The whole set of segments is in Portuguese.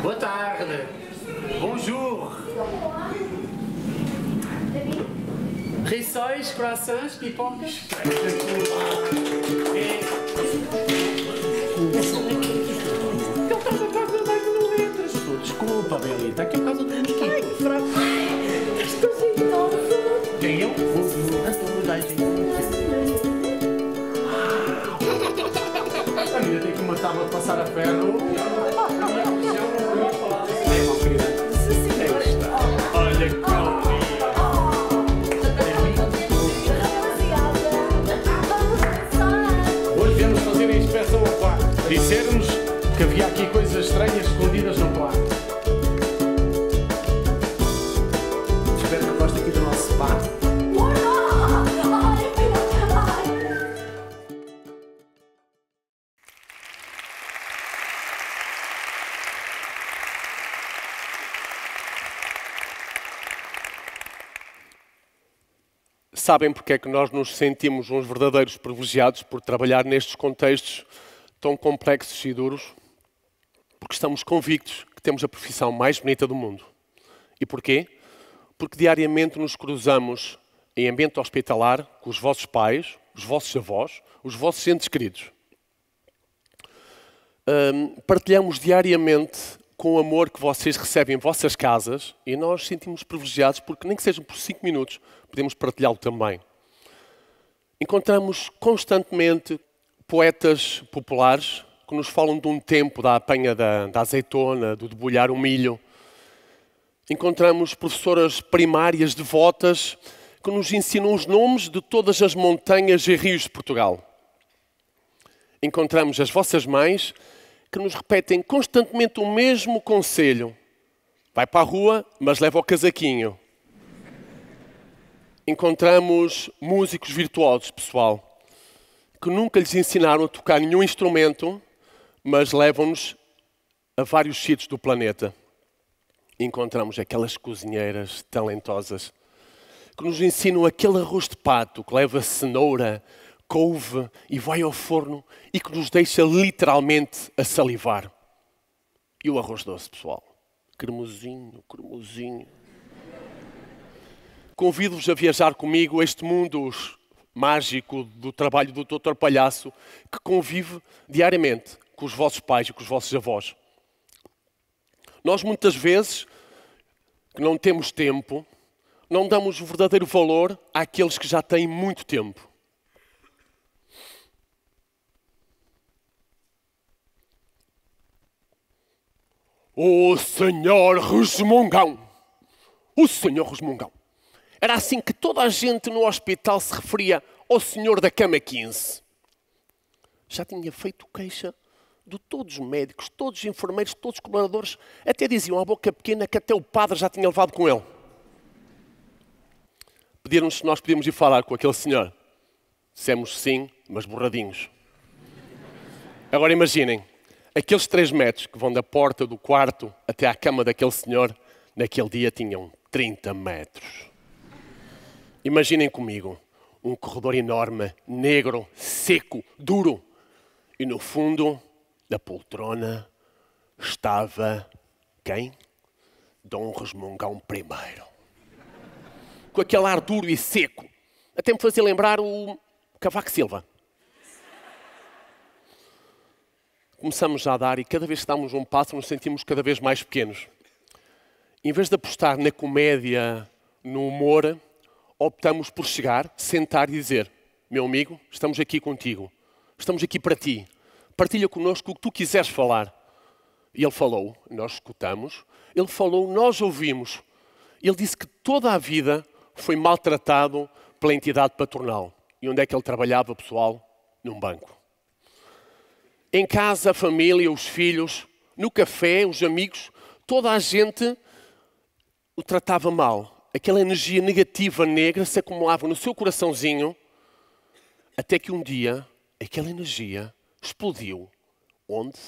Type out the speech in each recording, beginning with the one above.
Boa tarde. Bonjour. Rissóis, croissants, pipocas. Ele está na casa da letras. Desculpa, Belita, aqui é por causa do mosquito. Ai, fraco. Estou jeitoso. Quem eu? A minha tem que uma tábua de passar a ferro. Olha que hoje viemos fazer a inspeção ao quarto. Disseram-nos que havia aqui coisas estranhas escondidas no quarto. Espero que goste aqui do nosso spa. Sabem porque é que nós nos sentimos uns verdadeiros privilegiados por trabalhar nestes contextos tão complexos e duros? Porque estamos convictos que temos a profissão mais bonita do mundo. E porquê? Porque diariamente nos cruzamos em ambiente hospitalar com os vossos pais, os vossos avós, os vossos entes queridos. Partilhamos diariamente com o amor que vocês recebem em vossas casas e nós sentimos privilegiados porque, nem que sejam por 5 minutos, podemos partilhá-lo também. Encontramos constantemente poetas populares que nos falam de um tempo da apanha da azeitona, do debulhar o milho. Encontramos professoras primárias devotas que nos ensinam os nomes de todas as montanhas e rios de Portugal. Encontramos as vossas mães que nos repetem constantemente o mesmo conselho. Vai para a rua, mas leva o casaquinho. Encontramos músicos virtuosos, pessoal, que nunca lhes ensinaram a tocar nenhum instrumento, mas levam-nos a vários sítios do planeta. Encontramos aquelas cozinheiras talentosas que nos ensinam aquele arroz de pato que leva cenoura, couve e vai ao forno e que nos deixa literalmente a salivar. E o arroz doce, pessoal? Cremosinho, cremosinho. Convido-vos a viajar comigo a este mundo mágico do trabalho do Dr. Palhaço, que convive diariamente com os vossos pais e com os vossos avós. Nós, muitas vezes, que não temos tempo, não damos o verdadeiro valor àqueles que já têm muito tempo. O Senhor Resmungão! O Senhor Resmungão! Era assim que toda a gente no hospital se referia ao senhor da cama 15. Já tinha feito queixa de todos os médicos, todos os enfermeiros, todos os colaboradores. Até diziam à boca pequena que até o padre já tinha levado com ele. Pediram-nos se nós podíamos ir falar com aquele senhor. Dissemos sim, mas borradinhos. Agora imaginem, aqueles 3 metros que vão da porta do quarto até à cama daquele senhor, naquele dia tinham 30 metros. Imaginem comigo, um corredor enorme, negro, seco, duro. E no fundo da poltrona estava quem? Dom Resmungão I. Com aquele ar duro e seco. Até me fazia lembrar o Cavaco Silva. Começamos a dar e cada vez que damos um passo nos sentimos cada vez mais pequenos. Em vez de apostar na comédia, no humor, optamos por chegar, sentar e dizer: meu amigo, estamos aqui contigo. Estamos aqui para ti. Partilha connosco o que tu quiseres falar. E ele falou, nós escutamos. Ele falou, nós ouvimos. Ele disse que toda a vida foi maltratado pela entidade patronal. E onde é que ele trabalhava, pessoal? Num banco. Em casa, a família, os filhos, no café, os amigos, toda a gente o tratava mal. Aquela energia negativa negra se acumulava no seu coraçãozinho, até que um dia, aquela energia explodiu. Onde?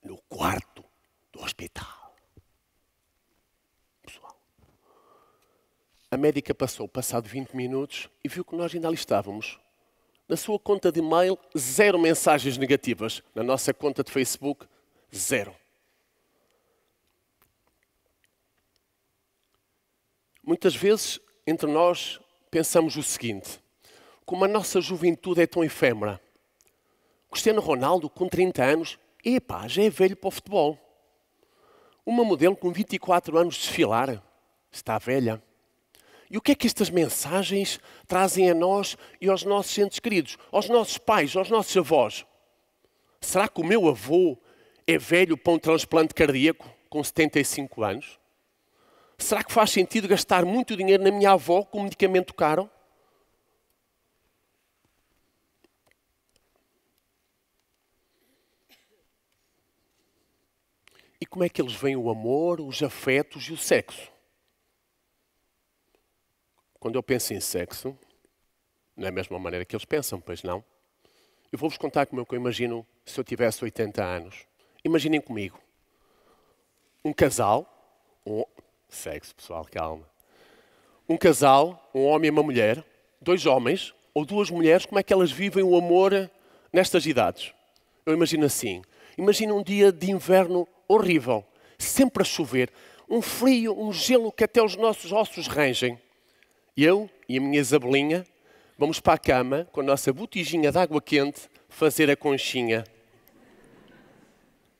No quarto do hospital. Pessoal, a médica passou, passado 20 minutos, e viu que nós ainda ali estávamos. Na sua conta de e-mail, 0 mensagens negativas. Na nossa conta de Facebook, 0. Muitas vezes, entre nós, pensamos o seguinte: como a nossa juventude é tão efêmera. Cristiano Ronaldo, com 30 anos, epá, já é velho para o futebol. Uma modelo com 24 anos desfilar, está velha. E o que é que estas mensagens trazem a nós e aos nossos entes queridos, aos nossos pais, aos nossos avós? Será que o meu avô é velho para um transplante cardíaco com 75 anos? Será que faz sentido gastar muito dinheiro na minha avó com um medicamento caro? E como é que eles veem o amor, os afetos e o sexo? Quando eu penso em sexo, não é a mesma maneira que eles pensam, pois não? Eu vou-vos contar como é que eu imagino se eu tivesse 80 anos. Imaginem comigo. Um casal, sexo, pessoal, calma. Um casal, um homem e uma mulher, 2 homens ou 2 mulheres, como é que elas vivem o amor nestas idades? Eu imagino assim. Imagina um dia de inverno horrível, sempre a chover, um frio, um gelo que até os nossos ossos rangem. Eu e a minha Isabelinha vamos para a cama com a nossa botijinha de água quente fazer a conchinha.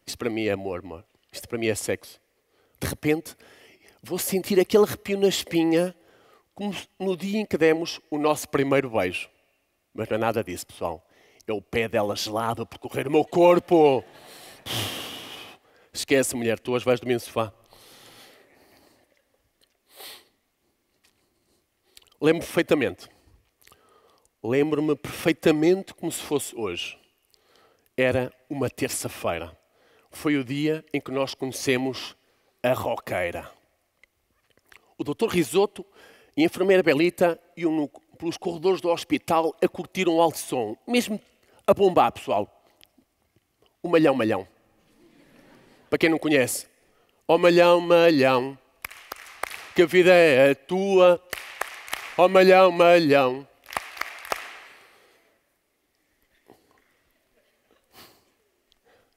Isto para mim é amor, amor. Isto para mim é sexo. De repente, vou sentir aquele arrepio na espinha, como no dia em que demos o nosso primeiro beijo. Mas não é nada disso, pessoal. É o pé dela gelado a percorrer o meu corpo. Esquece, mulher, tu hoje vais dormir no sofá. Lembro-me perfeitamente como se fosse hoje. Era uma terça-feira. Foi o dia em que nós conhecemos a roqueira. O Dr. Risoto e a enfermeira Belita iam pelos corredores do hospital a curtir um alto som. Mesmo a bombar, pessoal. O Malhão, Malhão. Para quem não conhece. Ó Malhão, Malhão, que a vida é a tua. Ó Malhão, Malhão.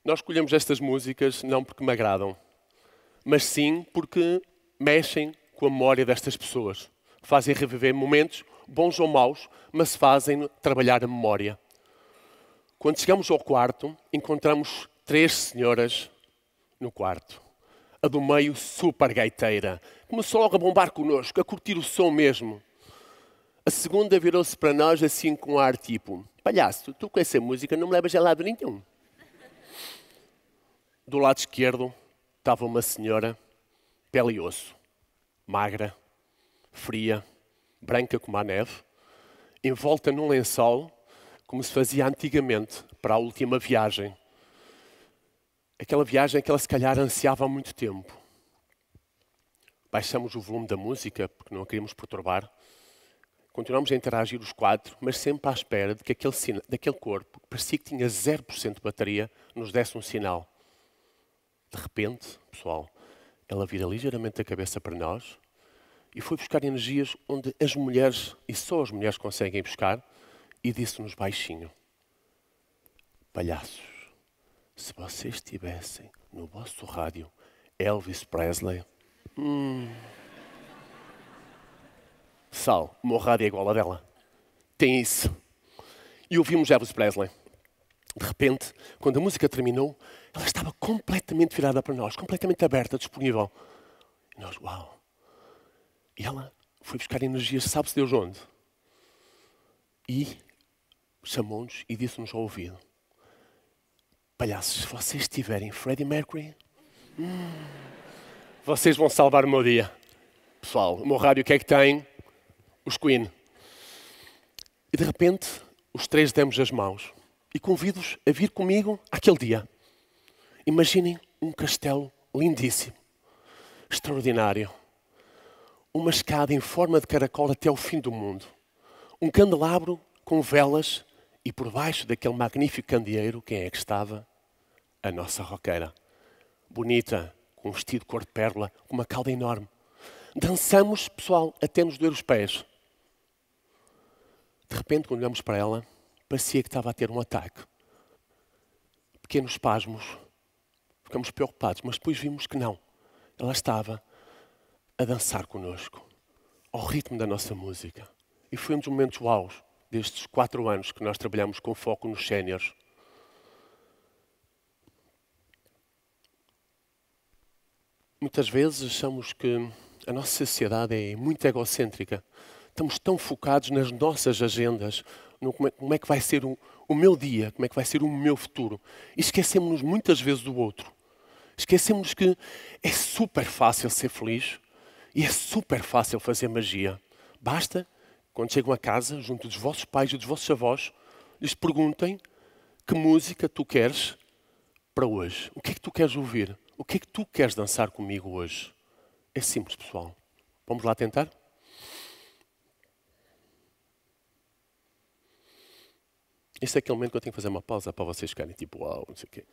Nós escolhemos estas músicas não porque me agradam, mas sim porque mexem com a memória destas pessoas. Fazem reviver momentos, bons ou maus, mas fazem trabalhar a memória. Quando chegamos ao quarto, encontramos 3 senhoras no quarto. A do meio, super gaiteira. Começou logo a bombar connosco, a curtir o som mesmo. A segunda virou-se para nós assim com um ar tipo: palhaço, tu com essa música não me levas a lado nenhum. Do lado esquerdo estava uma senhora, pele e osso, magra, fria, branca como a neve, envolta num lençol, como se fazia antigamente para a última viagem. Aquela viagem que ela se calhar ansiava há muito tempo. Baixamos o volume da música, porque não a queríamos perturbar. Continuamos a interagir os 4, mas sempre à espera de que daquele corpo, que parecia que tinha 0% de bateria, nos desse um sinal. De repente, pessoal, ela vira ligeiramente a cabeça para nós e foi buscar energias onde as mulheres, e só as mulheres conseguem buscar, e disse-nos baixinho: palhaços, se vocês tivessem no vosso rádio Elvis Presley... Sal, o meu rádio é igual a dela. Tem isso. E ouvimos Elvis Presley. De repente, quando a música terminou, ela estava completamente virada para nós, completamente aberta, disponível. E nós, uau. E ela foi buscar energias, sabe-se Deus onde. E chamou-nos e disse-nos ao ouvido: palhaços, se vocês tiverem Freddie Mercury, vocês vão salvar o meu dia. Pessoal, o meu rádio o que é que tem? Os Queen. E de repente, os 3 demos as mãos. E convido-os a vir comigo àquele dia. Imaginem um castelo lindíssimo, extraordinário. Uma escada em forma de caracol até ao fim do mundo. Um candelabro com velas e por baixo daquele magnífico candeeiro, quem é que estava? A nossa roqueira. Bonita, com um vestido cor de pérola, com uma cauda enorme. Dançamos, pessoal, até nos doer os pés. De repente, quando olhamos para ela, parecia que estava a ter um ataque. Pequenos espasmos. Ficamos preocupados, mas depois vimos que não. Ela estava a dançar connosco, ao ritmo da nossa música. E foi um dos momentos uau destes 4 anos que nós trabalhamos com foco nos séniores. Muitas vezes achamos que a nossa sociedade é muito egocêntrica. Estamos tão focados nas nossas agendas, no como é que vai ser o meu dia, como é que vai ser o meu futuro. E esquecemos-nos muitas vezes do outro. Esquecemos que é super fácil ser feliz e é super fácil fazer magia. Basta, quando chegam a casa, junto dos vossos pais e dos vossos avós, lhes perguntem que música tu queres para hoje. O que é que tu queres ouvir? O que é que tu queres dançar comigo hoje? É simples, pessoal. Vamos lá tentar? Este é aquele momento que eu tenho que fazer uma pausa para vocês ficarem tipo, uau, não sei o quê.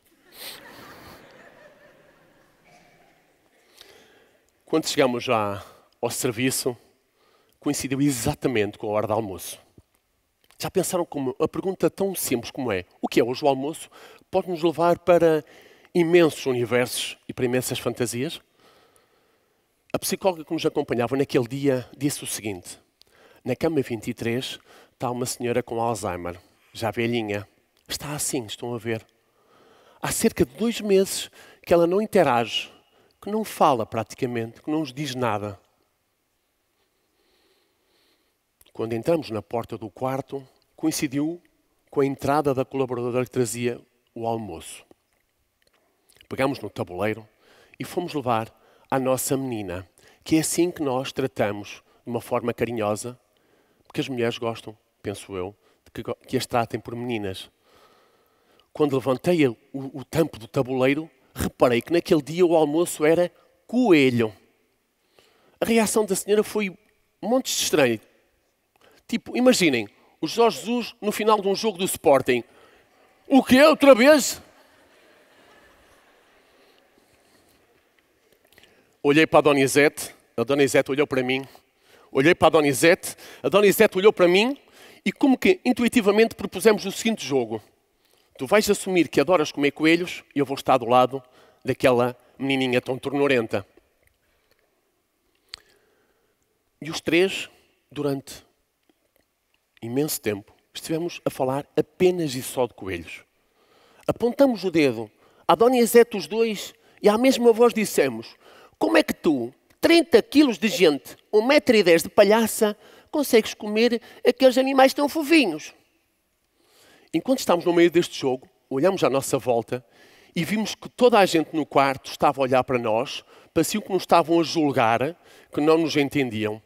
Quando chegamos já ao serviço, coincidiu exatamente com a hora do almoço. Já pensaram como a pergunta tão simples como é o que é hoje o almoço pode nos levar para imensos universos e para imensas fantasias? A psicóloga que nos acompanhava naquele dia disse o seguinte: na cama 23 está uma senhora com Alzheimer, já velhinha. Está assim, estão a ver. Há cerca de 2 meses que ela não interage, que não fala praticamente, que não nos diz nada. Quando entramos na porta do quarto, coincidiu com a entrada da colaboradora que trazia o almoço. Pegámos no tabuleiro e fomos levar à nossa menina, que é assim que nós tratamos de uma forma carinhosa, porque as mulheres gostam, penso eu, de que as tratem por meninas. Quando levantei o tampo do tabuleiro, reparei que naquele dia o almoço era coelho. A reação da senhora foi um monte de estranho. Tipo, imaginem, o Jorge Jesus no final de um jogo do Sporting. O quê? Outra vez? Olhei para a Donizete olhou para mim. Olhei para a Donizete olhou para mim e como que intuitivamente propusemos o seguinte jogo. Tu vais assumir que adoras comer coelhos e eu vou estar do lado daquela menininha tão tornorenta. E os 3, durante imenso tempo, estivemos a falar apenas e só de coelhos. Apontamos o dedo à Donizete os 2 e à mesma voz dissemos: como é que tu, 30 quilos de gente, 1,10 m de palhaça, consegues comer aqueles animais tão fofinhos? Enquanto estávamos no meio deste jogo, olhamos à nossa volta e vimos que toda a gente no quarto estava a olhar para nós, pareciam que nos estavam a julgar, que não nos entendiam.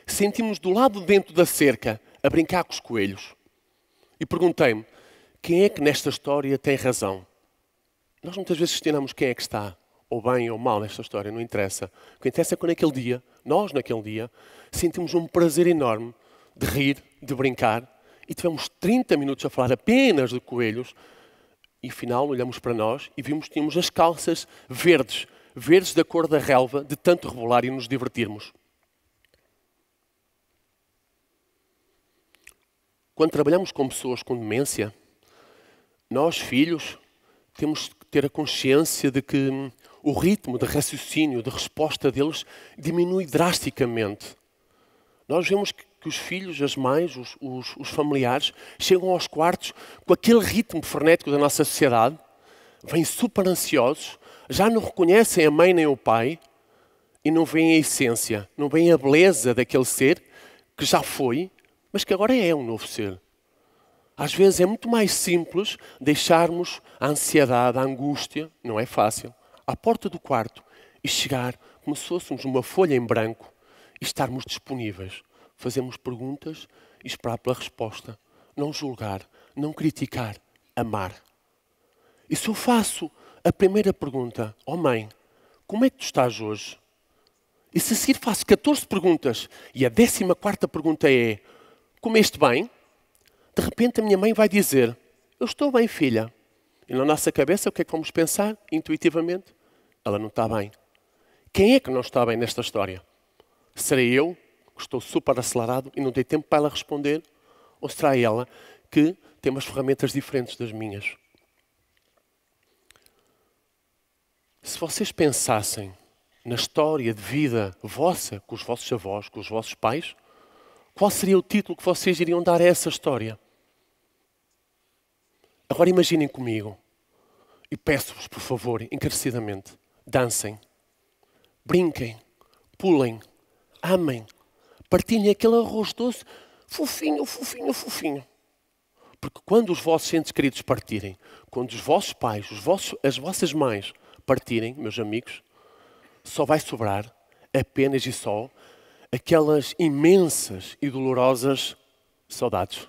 Sentimos do lado de dentro da cerca a brincar com os coelhos. E perguntei-me, quem é que nesta história tem razão? Nós muitas vezes questionamos quem é que está, ou bem ou mal nesta história, não interessa. O que interessa é que naquele dia, nós naquele dia, sentimos um prazer enorme de rir, de brincar, e tivemos 30 minutos a falar apenas de coelhos, e afinal olhamos para nós e vimos que tínhamos as calças verdes da cor da relva, de tanto rebolar e nos divertirmos. Quando trabalhamos com pessoas com demência, nós, filhos, temos que ter a consciência de que o ritmo de raciocínio, de resposta deles, diminui drasticamente. Nós vemos que os filhos, as mães, os familiares, chegam aos quartos com aquele ritmo frenético da nossa sociedade, vêm super ansiosos, já não reconhecem a mãe nem o pai e não veem a essência, não veem a beleza daquele ser que já foi, mas que agora é um novo ser. Às vezes é muito mais simples deixarmos a ansiedade, a angústia, não é fácil, à porta do quarto e chegar como se fôssemos uma folha em branco e estarmos disponíveis. Fazemos perguntas e esperar pela resposta. Não julgar, não criticar, amar. E se eu faço a primeira pergunta, oh mãe, como é que tu estás hoje? E se a seguir faço 14 perguntas e a 14ª pergunta é, comeste bem? De repente a minha mãe vai dizer, eu estou bem, filha. E na nossa cabeça o que é que vamos pensar intuitivamente? Ela não está bem. Quem é que não está bem nesta história? Serei eu, que estou super acelerado e não dei tempo para ela responder? Ou será ela que tem umas ferramentas diferentes das minhas. Se vocês pensassem na história de vida vossa, com os vossos avós, com os vossos pais, qual seria o título que vocês iriam dar a essa história? Agora imaginem comigo, e peço-vos, por favor, encarecidamente, dancem, brinquem, pulem, amem, partilhem aquele arroz doce, fofinho, fofinho, fofinho. Porque quando os vossos entes queridos partirem, quando os vossos pais, as vossas mães partirem, meus amigos, só vai sobrar apenas e só aquelas imensas e dolorosas saudades.